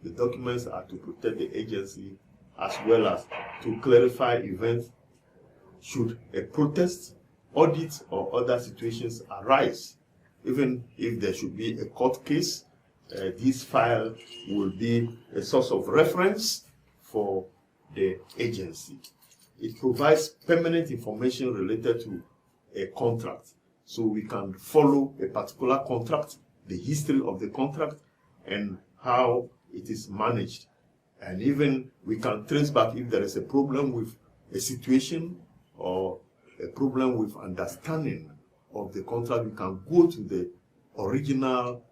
The documents are to protect the agency as well as to clarify events should a protest, audit, or other situations arise. Even if there should be a court case, this file will be a source of reference for the agency. It provides permanent information related to a contract. So we can follow a particular contract, the history of the contract, and how it is managed. And even we can trace back if there is a problem with a situation or a problem with understanding of the contract. We can go to the original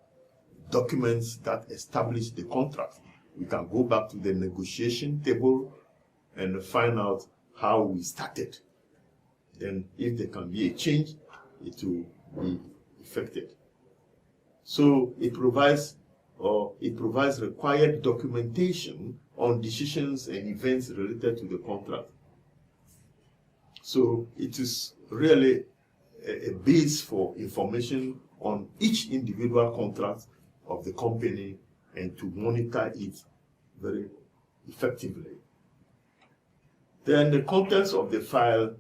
documents that establish the contract. We can go back to the negotiation table and find out how we started. Then if there can be a change, it will be effected. So it provides required documentation on decisions and events related to the contract. So it is really a base for information on each individual contract of the company and to monitor it very effectively. Then the contents of the file,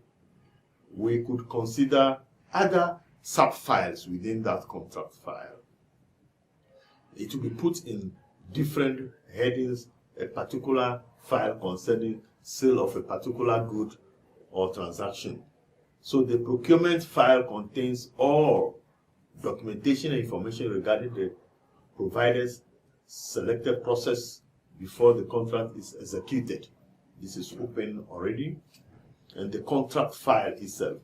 we could consider other sub-files within that contract file. It will be put in different headings, a particular file concerning sale of a particular good or transaction. So the procurement file contains all documentation and information regarding the provider's selected process before the contract is executed. This is open already. And the contract file itself.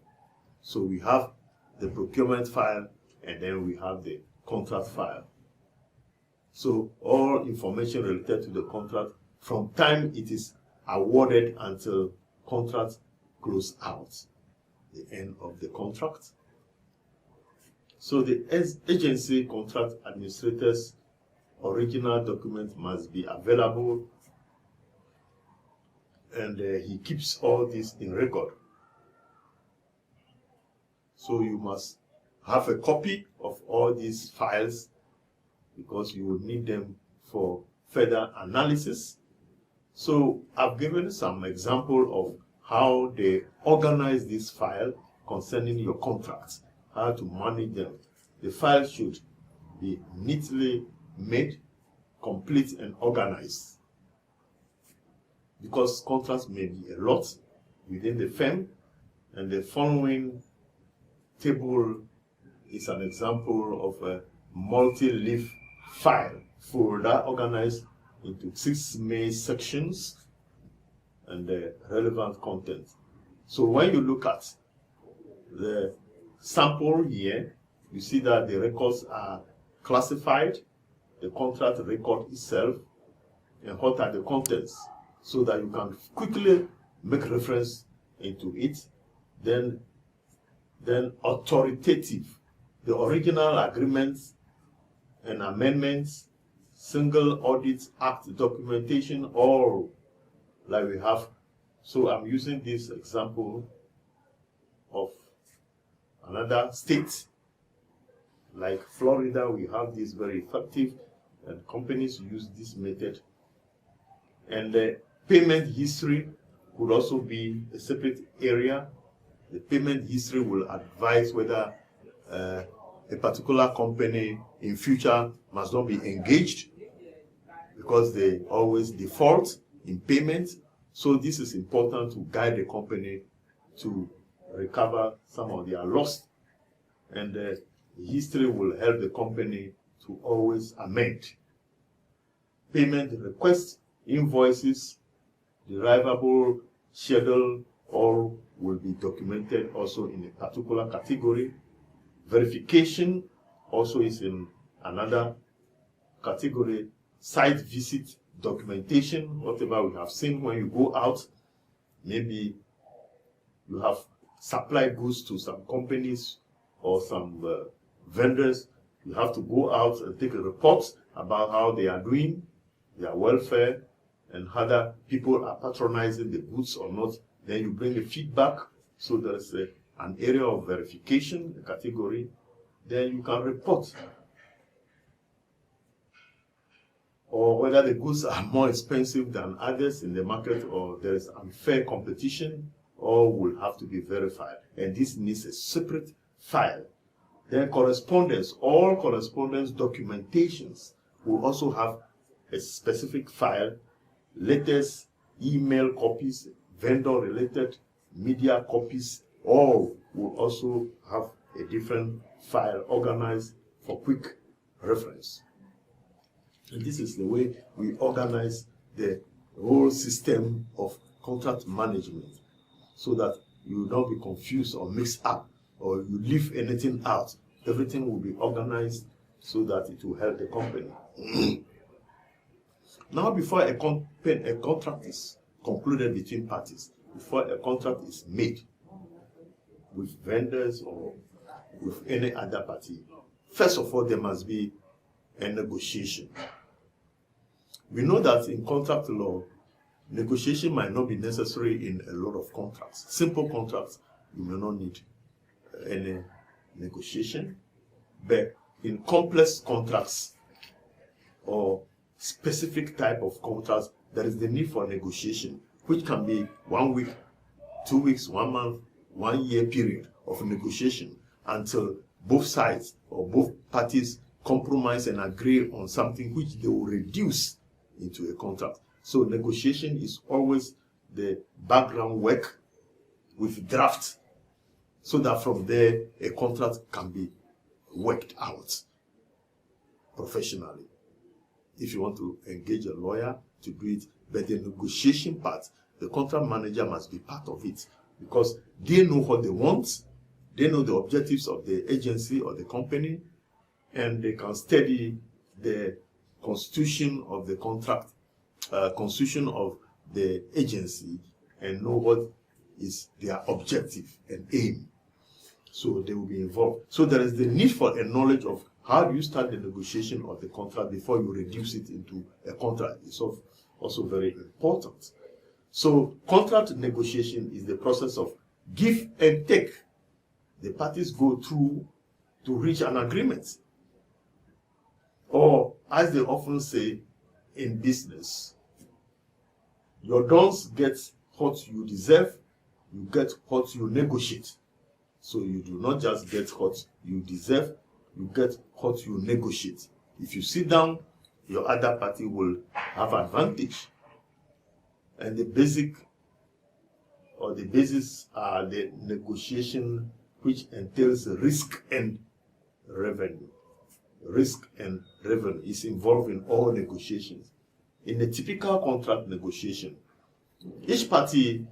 So we have the procurement file and then we have the contract file. So all information related to the contract from time it is awarded until contract close out, the end of the contract. So the agency contract administrator's original document must be available, and he keeps all this in record. So you must have a copy of all these files because you will need them for further analysis. So I've given some example of how they organize this file concerning your contracts, how to manage them. The file should be neatly made, complete, and organized, because contracts may be a lot within the firm, and the following table is an example of a multi-leaf file folder organized into 6 main sections and the relevant content. So when you look at the sample here, you see that the records are classified, the contract record itself, and what are the contents, so that you can quickly make reference into it. Then authoritative, the original agreements and amendments, single audit act documentation, all like we have. So I'm using this example of another state. Like Florida, we have this very effective, and companies use this method. And the payment history could also be a separate area. The payment history will advise whether a particular company in future must not be engaged because they always default in payment. So this is important to guide the company to recover some of their loss. And the history will help the company to always amend. Payment requests, invoices, derivable schedule, all will be documented also in a particular category. Verification also is in another category. Site visit documentation, whatever we have seen when you go out, maybe you have supplied goods to some companies or some vendors, you have to go out and take a report about how they are doing, their welfare, and whether people are patronizing the goods or not. Then you bring the feedback. So there's an area of verification, a category. Then you can report. or whether the goods are more expensive than others in the market, or there is unfair competition, all will have to be verified. And this needs a separate file. Then correspondence, all correspondence documentations will also have a specific file. Letters, email copies, vendor-related media copies, all will also have a different file organized for quick reference. And this is the way we organize the whole system of contract management, so that you will not be confused or mixed up, or you leave anything out. Everything will be organized so that it will help the company. Now, before a contract is concluded between parties, before a contract is made with vendors or with any other party, first of all, there must be a negotiation. We know that in contract law, negotiation might not be necessary in a lot of contracts. Simple contracts, you may not need any negotiation. But in complex contracts or specific type of contracts, there is the need for negotiation, which can be 1 week, 2 weeks, 1 month, 1 year period of negotiation until both sides or both parties compromise and agree on something which they will reduce into a contract. So negotiation is always the background work with draft, so that from there a contract can be worked out professionally. If you want to engage a lawyer to do it, but the negotiation part, the contract manager must be part of it, because they know what they want, they know the objectives of the agency or the company, and they can study the constitution of the contract, constitution of the agency, and know what is their objective and aim. So they will be involved. So there is the need for a knowledge of how do you start the negotiation of the contract before you reduce it into a contract. It's also very important. So contract negotiation is the process of give and take. The parties go through to reach an agreement. Or, as they often say in business, you don't get what you deserve, you get what you negotiate. So you do not just get what you deserve, you get what you negotiate. If you sit down, your other party will have advantage. And the basic or the basis are the negotiation, which entails risk and revenue. Risk and revenue is involved in all negotiations. In a typical contract negotiation, each party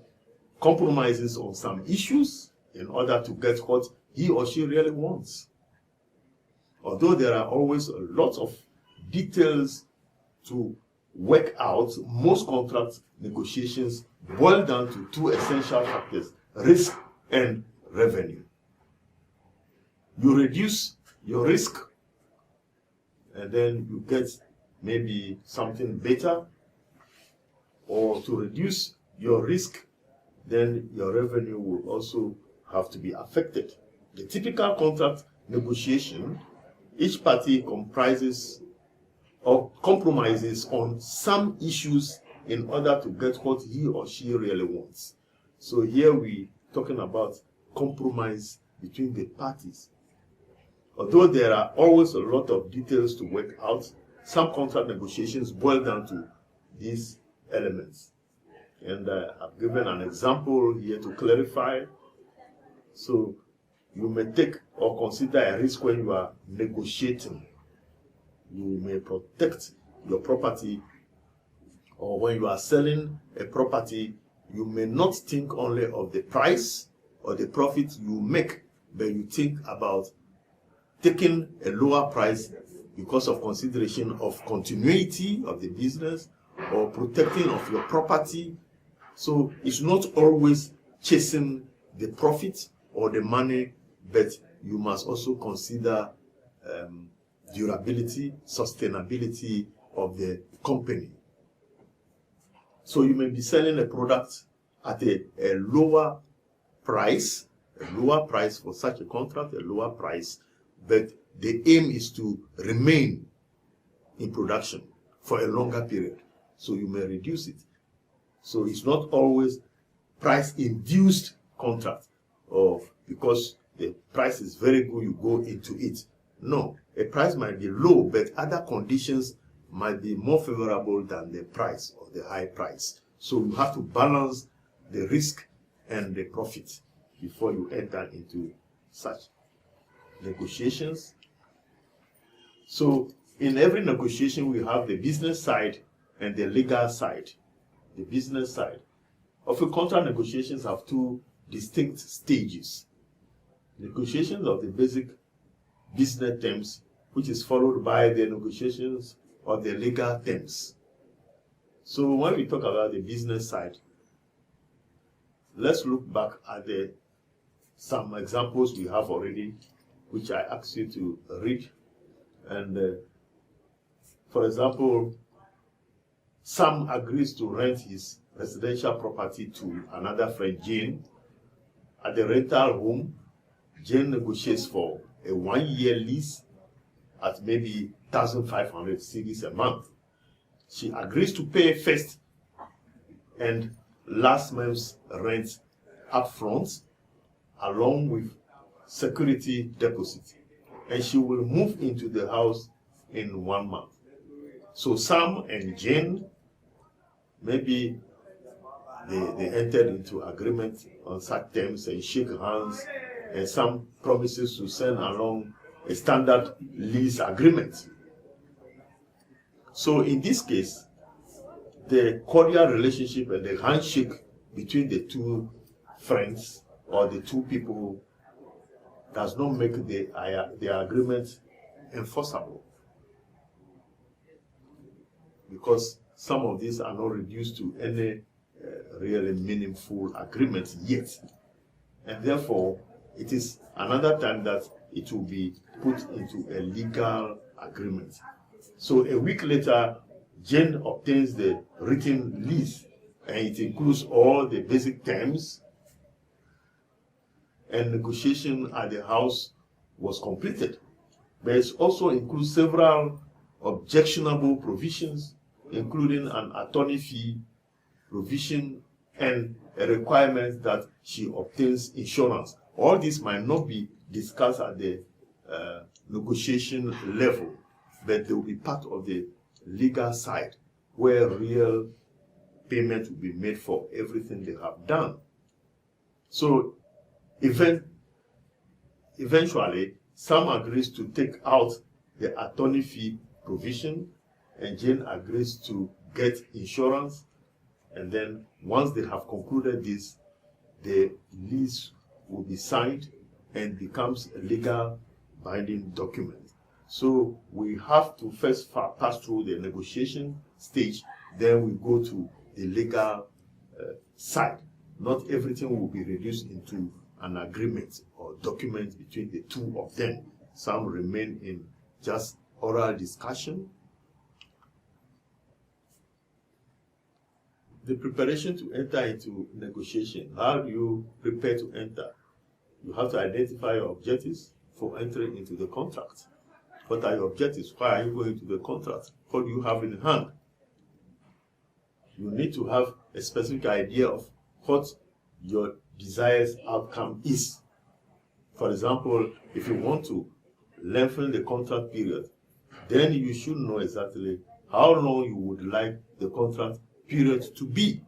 compromises on some issues in order to get what he or she really wants. Although there are always a lot of details to work out, most contract negotiations boil down to two essential factors: risk and revenue. You reduce your risk, and then you get maybe something better, or to reduce your risk, then your revenue will also have to be affected. The typical contract negotiation, each party comprises or compromises on some issues in order to get what he or she really wants. So here we're talking about compromise between the parties. Although there are always a lot of details to work out, some contract negotiations boil down to these elements. And I've given an example here to clarify. So you may take or consider a risk when you are negotiating. You may protect your property, or when you are selling a property, you may not think only of the price or the profit you make, but you think about taking a lower price because of consideration of continuity of the business or protecting of your property. So it's not always chasing the profit or the money, but you must also consider durability, sustainability of the company. So you may be selling a product at a lower price for such a contract, a lower price, but the aim is to remain in production for a longer period. So you may reduce it. So it's not always price-induced contract, or because the price is very good, you go into it. No, a price might be low, but other conditions might be more favorable than the price or the high price. So you have to balance the risk and the profit before you enter into such negotiations. So in every negotiation, we have the business side and the legal side. The business side. Often contract negotiations have two distinct stages. Negotiations of the basic business terms, which is followed by the negotiations of the legal terms. So when we talk about the business side, let's look back at some examples we have already, which I asked you to read. And for example, Sam agrees to rent his residential property to another friend, Jane. At the rental home, Jane negotiates for a 1-year lease at maybe 1,500 cedis a month. She agrees to pay first and last month's rent upfront, along with security deposit, and she will move into the house in 1 month. So Sam and Jane, maybe they entered into agreement on such terms and shake hands, and Sam promises to send along a standard lease agreement. So in this case, the cordial relationship and the handshake between the two friends or the two people does not make the agreement enforceable, because some of these are not reduced to any really meaningful agreement yet. And therefore, it is another time that it will be put into a legal agreement. So a week later, Jane obtains the written lease, and it includes all the basic terms, and negotiation at the house was completed. But it also includes several objectionable provisions, including an attorney fee provision and a requirement that she obtains insurance. All this might not be discussed at the negotiation level, but they will be part of the legal side, where real payment will be made for everything they have done. So eventually, Sam agrees to take out the attorney fee provision, and Jane agrees to get insurance. And then once they have concluded this, the lease will be signed and becomes a legal binding document. So we have to first pass through the negotiation stage, then we go to the legal side. Not everything will be reduced into an agreement or document between the two of them. Some remain in just oral discussion. The preparation to enter into negotiation. How do you prepare to enter? You have to identify your objectives for entering into the contract. What are your objectives? Why are you going to the contract? What do you have in hand? You need to have a specific idea of what your desired outcome is. For example, if you want to lengthen the contract period, then you should know exactly how long you would like the contract period to be.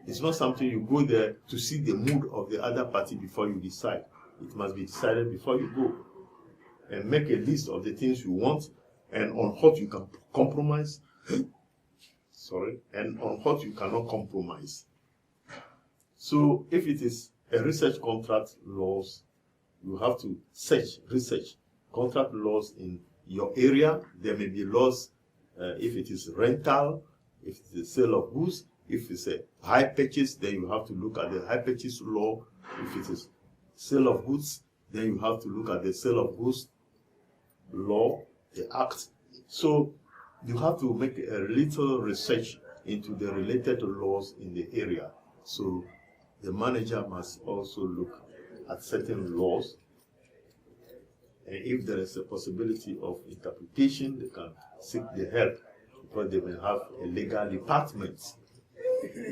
It's not something you go there to see the mood of the other party before you decide. It must be decided before you go. And make a list of the things you want and on what you can compromise. And on what you cannot compromise. So if it is a research contract laws, you have to research contract laws in your area. There may be laws if it is rental, if it's a sale of goods. If it's a high purchase, then you have to look at the high purchase law. If it is sale of goods, then you have to look at the sale of goods law, the act. So you have to make a little research into the related laws in the area. So the manager must also look at certain laws, and if there is a possibility of interpretation, they can seek the help because they may have a legal department.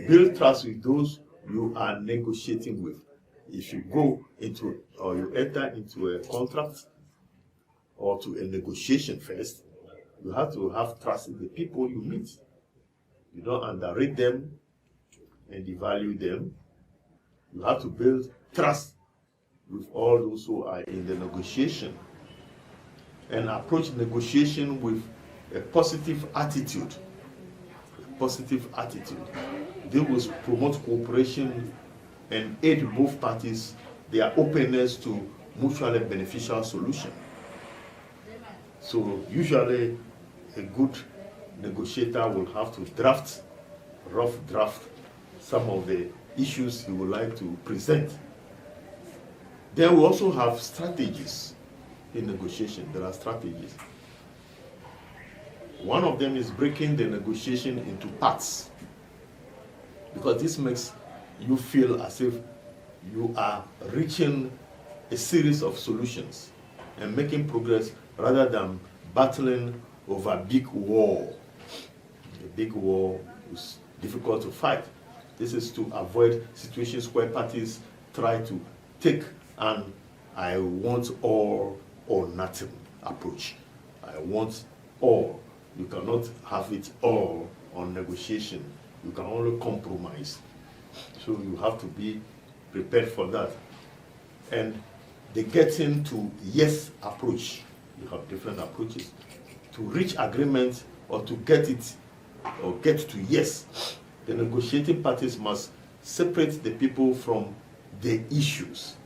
Build trust with those you are negotiating with. If you go into or you enter into a contract or to a negotiation first, you have to have trust in the people you meet. You don't underrate them and devalue them. You have to build trust with all those who are in the negotiation and approach negotiation with a positive attitude. Positive attitude. They will promote cooperation and aid both parties their openness to mutually beneficial solution. So usually a good negotiator will have to rough draft some of the issues he would like to present. Then we also have strategies in negotiation. There are strategies. One of them is breaking the negotiation into parts, because this makes you feel as if you are reaching a series of solutions and making progress rather than battling over a big war. A big war is difficult to fight. This is to avoid situations where parties try to take an I want all or nothing approach. I want all. You cannot have it all on negotiation. You can only compromise. So you have to be prepared for that. And the getting to yes approach, you have different approaches. To reach agreement or to get it or get to yes, the negotiating parties must separate the people from the issues.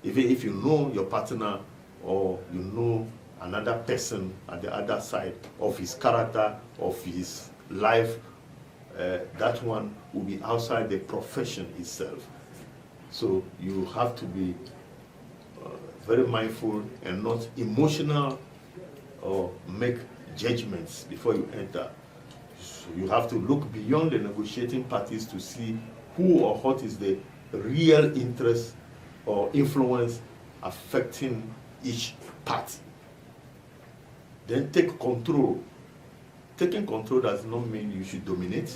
Even if you know your partner or you know another person at the other side of his character, of his life, that one will be outside the profession itself. So you have to be very mindful and not emotional or make judgments before you enter. So you have to look beyond the negotiating parties to see who or what is the real interest or influence affecting each party. Then take control. Taking control does not mean you should dominate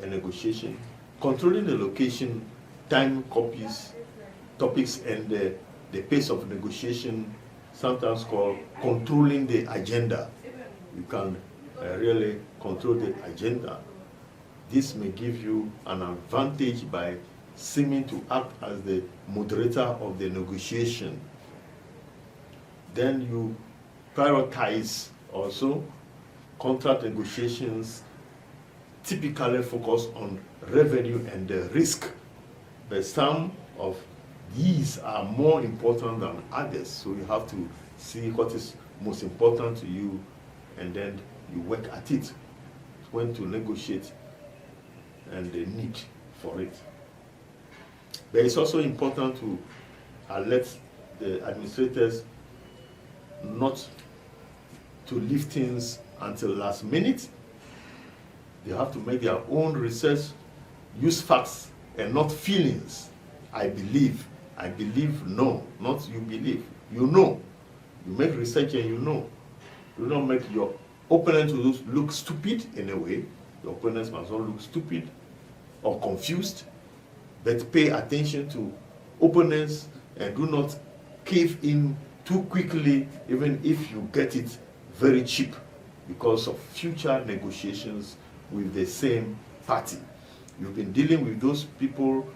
a negotiation. Controlling the location, time, topics, and the pace of negotiation, sometimes called controlling the agenda. You can really control the agenda. This may give you an advantage by seeming to act as the moderator of the negotiation. Then you prioritize also. Contract negotiations typically focus on revenue and the risk, but some of these are more important than others. So you have to see what is most important to you, and then you work at it, when to negotiate and the need for it. But it's also important to alert the administrators not to leave things until last minute. They have to make their own research, use facts and not feelings. I believe, no, not you believe. You know. You make research and you know. You don't make your opponent look stupid in a way. Your opponents must not look stupid or confused, but pay attention to opponents and do not cave in too quickly, even if you get it very cheap, because of future negotiations with the same party. You've been dealing with those people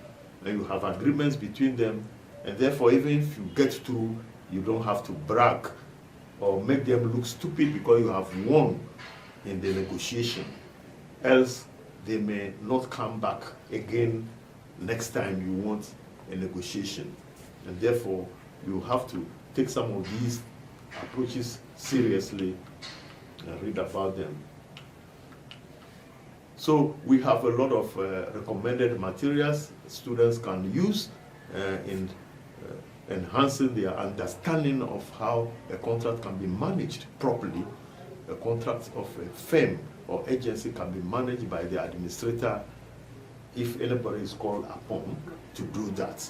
and you have agreements between them, and therefore even if you get through, you don't have to brag or make them look stupid because you have won in the negotiation. Else they may not come back again next time you want a negotiation. And therefore you have to take some of these approaches seriously and read about them. So we have a lot of recommended materials students can use in enhancing their understanding of how a contract can be managed properly. A contract of a firm or agency can be managed by the administrator if anybody is called upon to do that.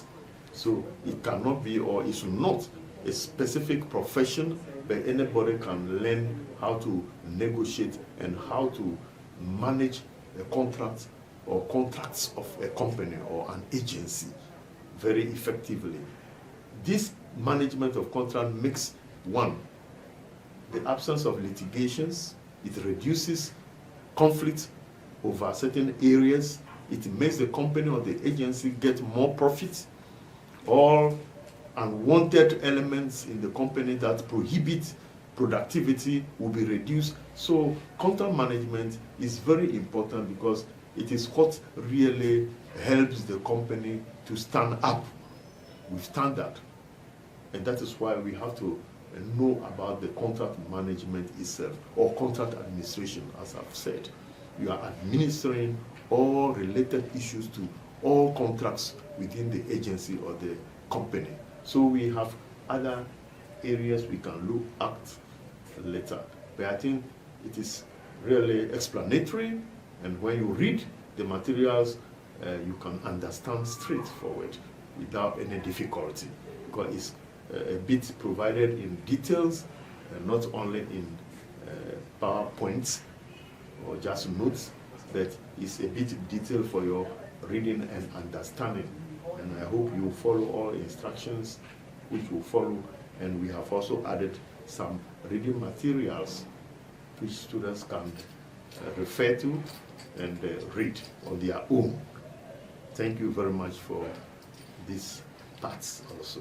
So it cannot be, or it should not, a specific profession, but anybody can learn how to negotiate and how to manage a contract or contracts of a company or an agency very effectively. This management of contract makes, one, the absence of litigations. It reduces conflict over certain areas. It makes the company or the agency get more profit. All unwanted elements in the company that prohibit productivity will be reduced. So contract management is very important because it is what really helps the company to stand up with standard. And that is why we have to know about the contract management itself, or contract administration, as I've said. You are administering all related issues to all contracts within the agency or the company. So we have other areas we can look at later. But I think it is really explanatory, and when you read the materials, you can understand straightforward without any difficulty, because it's a bit provided in details, not only in PowerPoints or just notes, but it's a bit detailed for your reading and understanding. And I hope you follow all instructions which will follow. And we have also added some reading materials which students can refer to and read on their own. Thank you very much for these parts also.